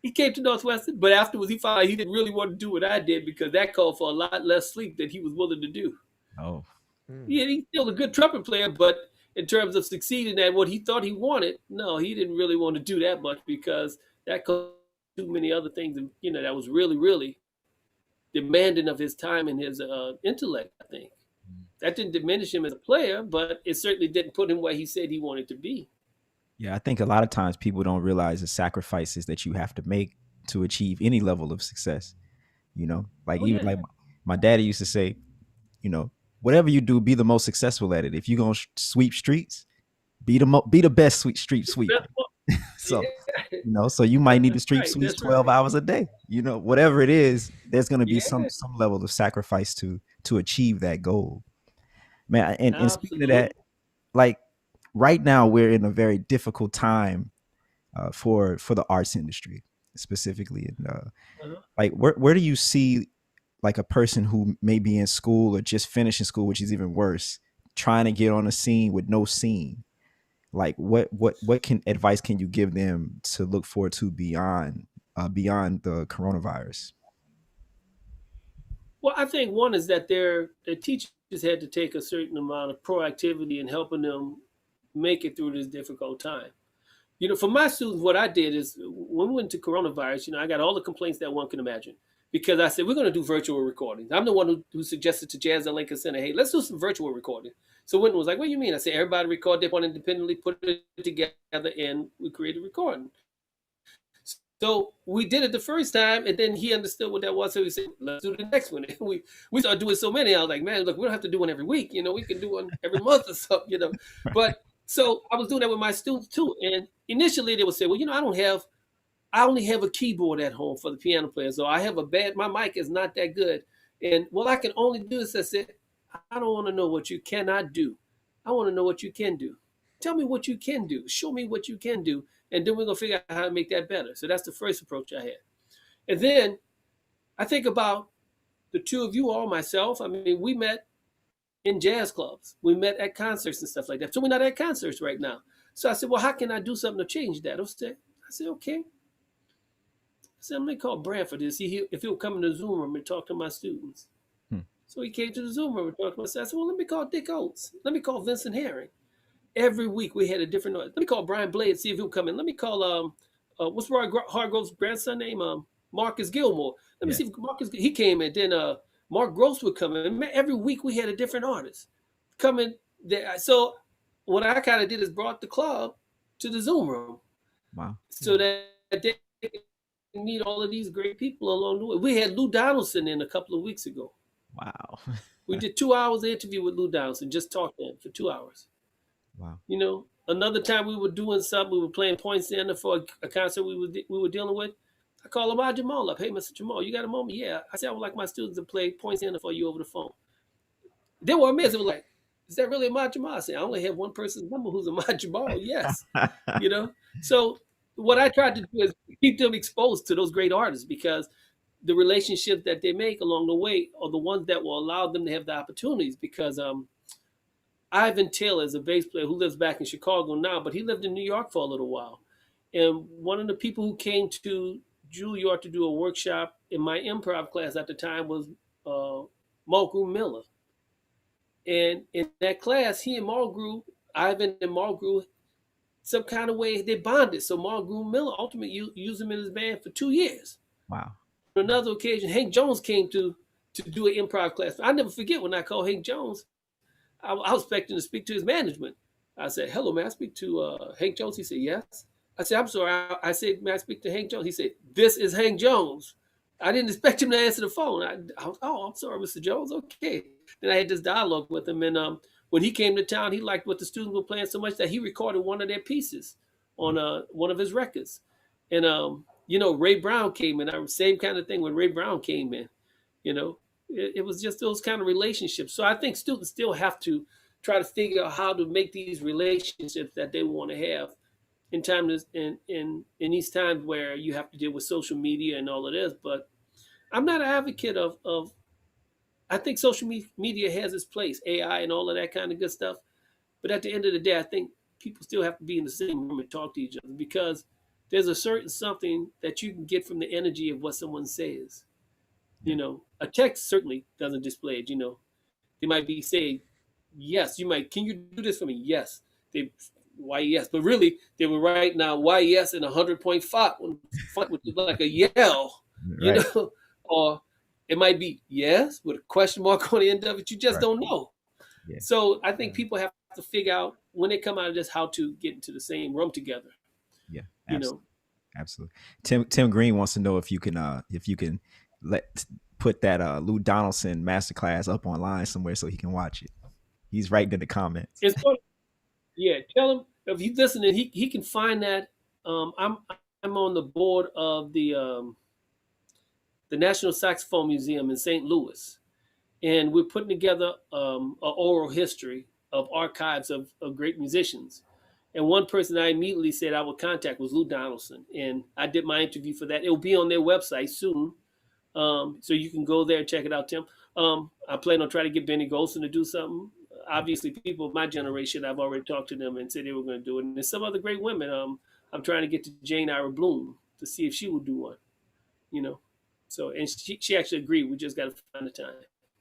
He came to Northwestern, but afterwards he found out he didn't really want to do what I did, because that called for a lot less sleep than he was willing to do. Oh, Mm. Yeah, he's still a good trumpet player, but in terms of succeeding at what he thought he wanted, no, he didn't really want to do that much, because that caused too many other things, that was really, really demanding of his time and his intellect. I think that didn't diminish him as a player, but it certainly didn't put him where he said he wanted to be. Yeah, I think a lot of times people don't realize the sacrifices that you have to make to achieve any level of success. Like Oh even yeah, like my daddy used to say, whatever you do, be the most successful at it. If you're gonna sweep streets, be the best street sweeper. that's what, So, yeah, so you might need to that's street right. sweep That's 12 right. hours a day. Whatever it is, there's gonna be some Yeah, some level of sacrifice to achieve that goal. Man, and speaking of that, absolutely. like right now we're in a very difficult time for the arts industry specifically. And Uh-huh. like where do you see like a person who may be in school or just finishing school, which is even worse, trying to get on a scene with no scene? Like what can advice can you give them to look forward to beyond the coronavirus? Well, I think one is that their teachers had to take a certain amount of proactivity in helping them make it through this difficult time. For my students, what I did is when we went to coronavirus, I got all the complaints that one can imagine because I said, we're going to do virtual recordings. I'm the one who suggested to Jazz at Lincoln Center, hey, let's do some virtual recording. So Winton was like, what do you mean? I said, everybody record their one independently, put it together, and we created a recording. So we did it the first time, and then he understood what that was. So he said, let's do the next one. And we started doing so many. I was like, man, look, we don't have to do one every week. We can do one every month or something. But so I was doing that with my students too. And initially they would say, well, I only have a keyboard at home for the piano player. So my mic is not that good. And well, I can only do this. I said, I don't want to know what you cannot do. I want to know what you can do. Tell me what you can do. Show me what you can do. And then we're going to figure out how to make that better. So that's the first approach I had. And then I think about the two of you all, myself. I mean, we met in jazz clubs. We met at concerts and stuff like that. So we're not at concerts right now. So I said, well, how can I do something to change that? I said, okay. I said, let me call Branford to see if he'll come in the Zoom room and talk to my students. Hmm. So he came to the Zoom room and talked to us. I said, well, let me call Dick Oates. Let me call Vincent Herring. Every week we had a different noise. Let me call Brian Blade, see if he'll come in. Let me call what's Roy Hargrove's grandson name? Marcus Gilmore. Let me Yeah. see if he came in. Then Mark Gross would come in. Every week we had a different artist come in there. So what I kind of did is brought the club to the Zoom room Wow. so that they could meet all of these great people along the way. We had Lou Donaldson in a couple of weeks ago. Wow. We did 2 hours of interview with Lou Donaldson, just talked to him for 2 hours. Wow. Another time we were doing something, we were playing Point Center for a concert we were dealing with. I call Ahmad Jamal up. Hey, Mr. Jamal, you got a moment? Yeah. I said, I would like my students to play Point Center for you over the phone. They were amazed. They were like, is that really Ahmad Jamal? I said, I only have one person's number who's Ahmad Jamal. Yes. So what I tried to do is keep them exposed to those great artists because the relationships that they make along the way are the ones that will allow them to have the opportunities because Ivan Taylor is a bass player who lives back in Chicago now, but he lived in New York for a little while. And one of the people who came to Juilliard to do a workshop in my improv class at the time was Mulgrew Miller. And in that class, he and Ivan and Mulgrew, some kind of way they bonded. So Mulgrew Miller ultimately used him in his band for 2 years. Wow. On another occasion, Hank Jones came to do an improv class. I never forget when I called Hank Jones. I was expecting to speak to his management. I said, hello, may I speak to Hank Jones? He said, yes. I said, I'm sorry. I said, may I speak to Hank Jones? He said, this is Hank Jones. I didn't expect him to answer the phone. I'm sorry, Mr. Jones. Okay. Then I had this dialogue with him. And when he came to town, he liked what the students were playing so much that he recorded one of their pieces on one of his records. And, Ray Brown came in. Same kind of thing when Ray Brown came in, it was just those kind of relationships. So I think students still have to try to figure out how to make these relationships that they want to have in these times where you have to deal with social media and all of this. But I'm not an advocate of I think social media has its place, AI and all of that kind of good stuff. But at the end of the day, I think people still have to be in the same room and talk to each other because there's a certain something that you can get from the energy of what someone says. A text certainly doesn't display it. They might be saying, yes, can you do this for me? Yes. They YES, but really they were writing out YES in 100-point font, which is like a yell, you Right. know, or it might be yes with a question mark on the end of it. You just Right. don't know. Yeah. So I think people have to figure out when they come out of this how to get into the same room together. Yeah. You Absolutely. know, Absolutely. Tim Green wants to know if you can let put that Lou Donaldson Masterclass up online somewhere so he can watch it. He's writing in the comments. it's going. Yeah, tell him if he's listening, he can find that. I'm on the board of the National Saxophone Museum in St. Louis, and we're putting together an oral history of archives of great musicians. And one person I immediately said I would contact was Lou Donaldson, and I did my interview for that. It will be on their website soon, so you can go there and check it out, Tim. I plan on trying to get Benny Golson to do something. Obviously, people of my generation, I've already talked to them and said they were going to do it. And there's some other great women. I'm trying to get to Jane Ira Bloom to see if she will do one. You know, so and she actually agreed. We just got to find the time.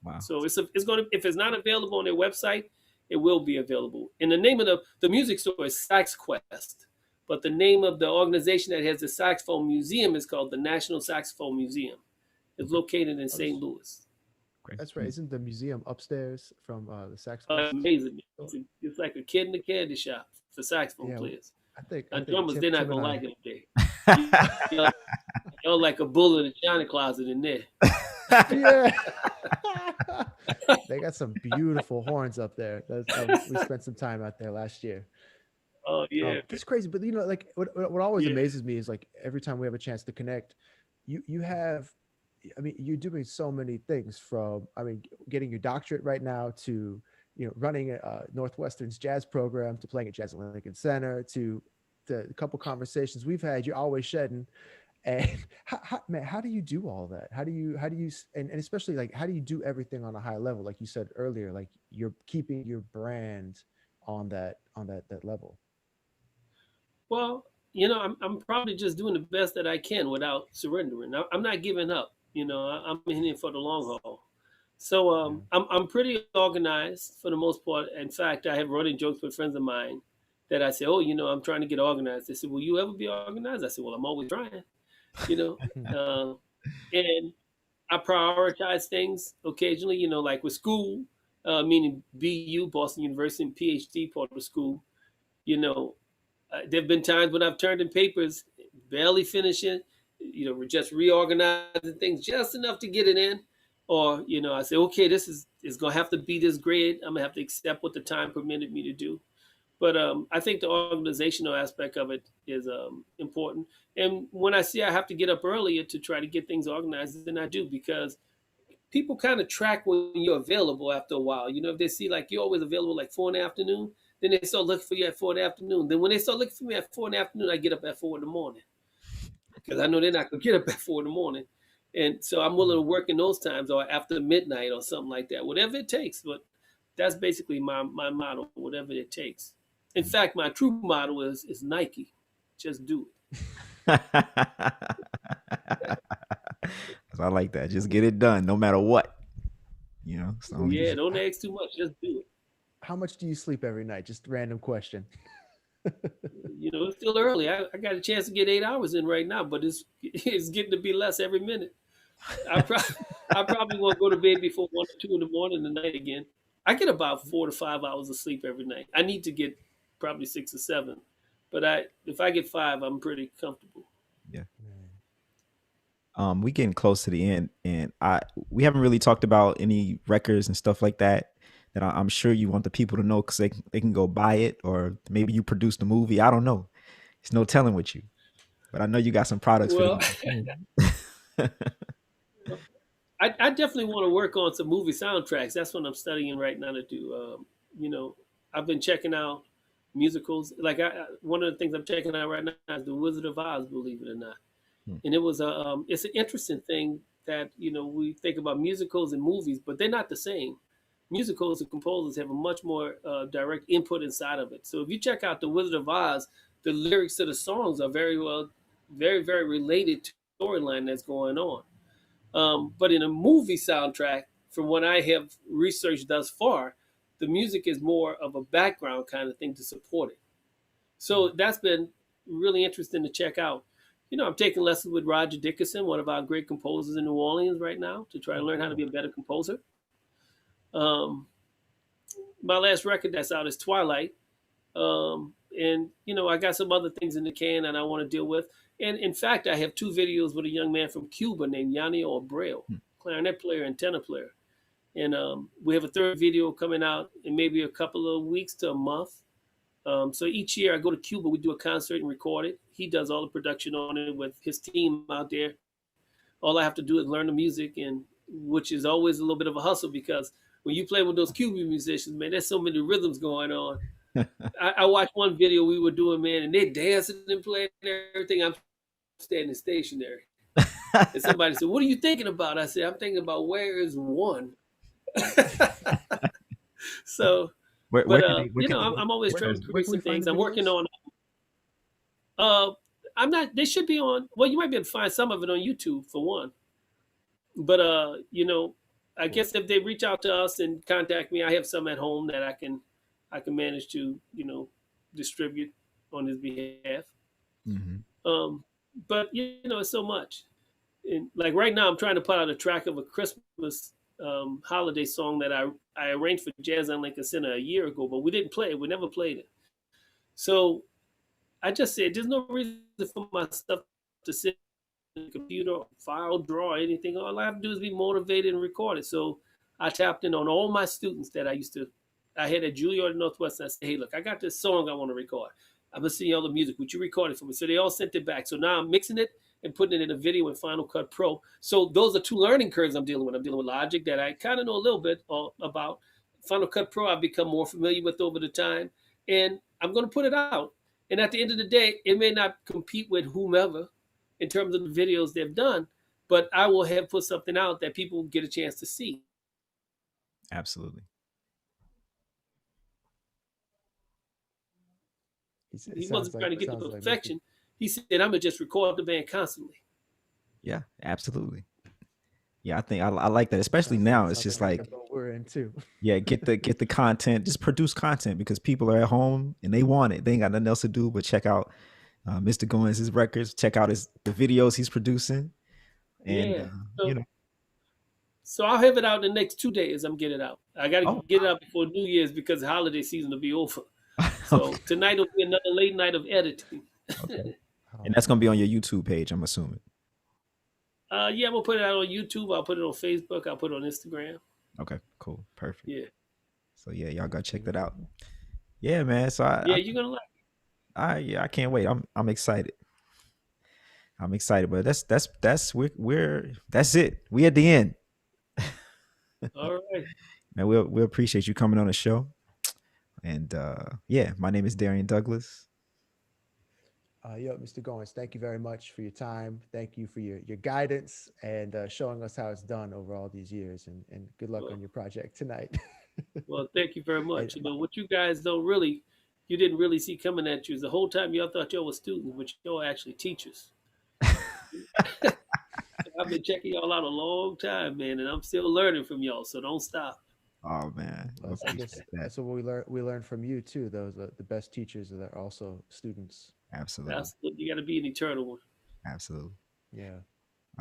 Wow. So it's going to, if it's not available on their website, it will be available. And the name of the music store is Sax Quest, but the name of the organization that has the Saxophone Museum is called the National Saxophone Museum. It's located in St. Louis. Great. That's right. Isn't the museum upstairs from the saxophone? Amazing. It's like a kid in the candy shop for saxophone players. I think drummers, Tim- they're not Tim going to and like it up there. You're like a bull in a china closet in there. Yeah. They got some beautiful horns up there. We spent some time out there last year. Oh yeah, it's crazy. But like what always Yeah. amazes me is like every time we have a chance to connect, you have, I mean, you're doing so many things from, I mean, getting your doctorate right now to, running Northwestern's jazz program, to playing at Jazz at Lincoln Center, to the couple conversations we've had. You're always shedding. And how do you do all that? How do you and especially like how do you do everything on a high level? Like you said earlier, like you're keeping your brand on that level. Well, I'm probably just doing the best that I can without surrendering. I'm not giving up. I'm in it for the long haul. So I'm pretty organized for the most part. In fact, I have running jokes with friends of mine that I say, oh, I'm trying to get organized. They said, will you ever be organized? I said, well, I'm always trying. And I prioritize things occasionally, like with school, meaning BU, Boston University, and PhD part of the school. There have been times when I've turned in papers, barely finishing, just reorganizing things just enough to get it in. Or, I say, okay, this is going to have to be this grade. I'm going to have to accept what the time permitted me to do. But I think the organizational aspect of it is important. And when I see I have to get up earlier to try to get things organized, then I do, because people kind of track when you're available after a while. If they see like you're always available like 4 in the afternoon, then they start looking for you at 4 in the afternoon. Then when they start looking for me at 4 in the afternoon, I get up at 4 in the morning, because I know they're not going to get up at 4 in the morning. And so I'm willing to work in those times, or after midnight or something like that, whatever it takes. But that's basically my motto, whatever it takes. In fact, my true motto is Nike. Just do it. I like that. Just get it done, no matter what. So Yeah, don't ask too much. Just do it. How much do you sleep every night? Just a random question. It's still early. I got a chance to get 8 hours in right now, but it's getting to be less every minute. I probably won't go to bed before 1 or 2 in the morning tonight again. I get about 4 to 5 hours of sleep every night. I need to get probably 6 or 7, but if I get 5, I'm pretty comfortable. Yeah. We getting close to the end, and we haven't really talked about any records and stuff like that I'm sure you want the people to know, because they can go buy it, or maybe you produced a movie. I don't know. There's no telling with you, but I know you got some products for them. I definitely want to work on some movie soundtracks. That's what I'm studying right now to do. I've been checking out musicals. Like one of the things I'm checking out right now is The Wizard of Oz, believe it or not. And it was it's an interesting thing that we think about musicals and movies, but they're not the same. Musicals and composers have a much more direct input inside of it. So if you check out The Wizard of Oz, the lyrics to the songs are very very related to the storyline that's going on. But in a movie soundtrack, from what I have researched thus far, the music is more of a background kind of thing to support it. So that's been really interesting to check out. I'm taking lessons with Roger Dickerson, one of our great composers in New Orleans right now, to try to Oh, learn how to cool. be a better composer. Um, my last record that's out is Twilight. And I got some other things in the can that I want to deal with. And in fact, I have two videos with a young man from Cuba named Yanni Abreu, clarinet player and tenor player. And we have a third video coming out in maybe a couple of weeks to a month. So each year I go to Cuba, we do a concert and record it. He does all the production on it with his team out there. All I have to do is learn the music, and which is always a little bit of a hustle because when you play with those Cuban musicians, man, there's so many rhythms going on. I watched one video we were doing, man, and they dancing and playing and everything. I'm standing stationary. And somebody said, "What are you thinking about?" I said, "I'm thinking about where is one." So, Where but can they I'm always Where, trying to where create can we some find things. the I'm working videos? on. Uh, I'm not. They should be on. Well, you might be able to find some of it on YouTube for one. But I Cool. guess if they reach out to us and contact me, I have some at home that I can manage to distribute on his behalf. Mhm. Um, but it's so much. And like right now, I'm trying to put out a track of a Christmas holiday song that I arranged for Jazz on Lincoln Center a year ago, but we didn't play it. We never played it. So I just said there's no reason for my stuff to sit in the computer, file, draw, anything. All I have to do is be motivated and record it. So I tapped in on all my students that I had at Juilliard Northwestern. I said, hey, look, I got this song I want to record. I'm gonna send you all the music. Would you record it for me? So they all sent it back. So now I'm mixing it and putting it in a video in Final Cut Pro. So those are two learning curves I'm dealing with. I'm dealing with Logic that I kind of know a little bit about. Final Cut Pro I've become more familiar with over the time, and I'm going to put it out. And at the end of the day, it may not compete with whomever in terms of the videos they've done, but I will have put something out that people get a chance to see. Absolutely. It He sounds wasn't trying like to get to Mr. perfection. He said, I'm going to just record the band constantly. Yeah, absolutely. Yeah, I think I like that, especially Sounds like now. It's just the like, tempo we're in too. yeah, get the content, just produce content because people are at home and they want it. They ain't got nothing else to do but check out Mr. Goines' his records, check out the videos he's producing, and Yeah. you So, know, so I'll have it out in the next 2 days. I'm getting it out. I got to oh, get it out before New Year's because the holiday season will be over. So okay, tonight will be another late night of editing. okay, and Oh, that's gonna be on your YouTube page, I'm assuming. Yeah, I'm gonna put it out on YouTube. I'll put it on Facebook. I'll put it on Instagram. Okay, cool, perfect. Yeah, So yeah, y'all gotta check that out. beautiful. Yeah, man. So yeah, you're gonna like. I can't wait. I'm excited. I'm excited, but that's we're that's it. We at the end. It. All right. Man, we'll appreciate you coming on the show. And yeah, my name is Darian Douglas. Yo, Mr. Goins, thank you very much for your time. Thank you for your guidance and showing us how it's done over all these years. And good luck on Well, your project tonight. well, thank you very And much. What you guys you didn't really see coming at you is the whole time y'all thought y'all were students, but y'all actually teachers. I've been checking y'all out a long time, man, and I'm still learning from y'all. So don't stop. Oh man, I I guess appreciate that. that's what we learn from you too. Those are the best teachers that are also students. Absolutely, Absolutely, you got to be an eternal one. absolutely. Yeah.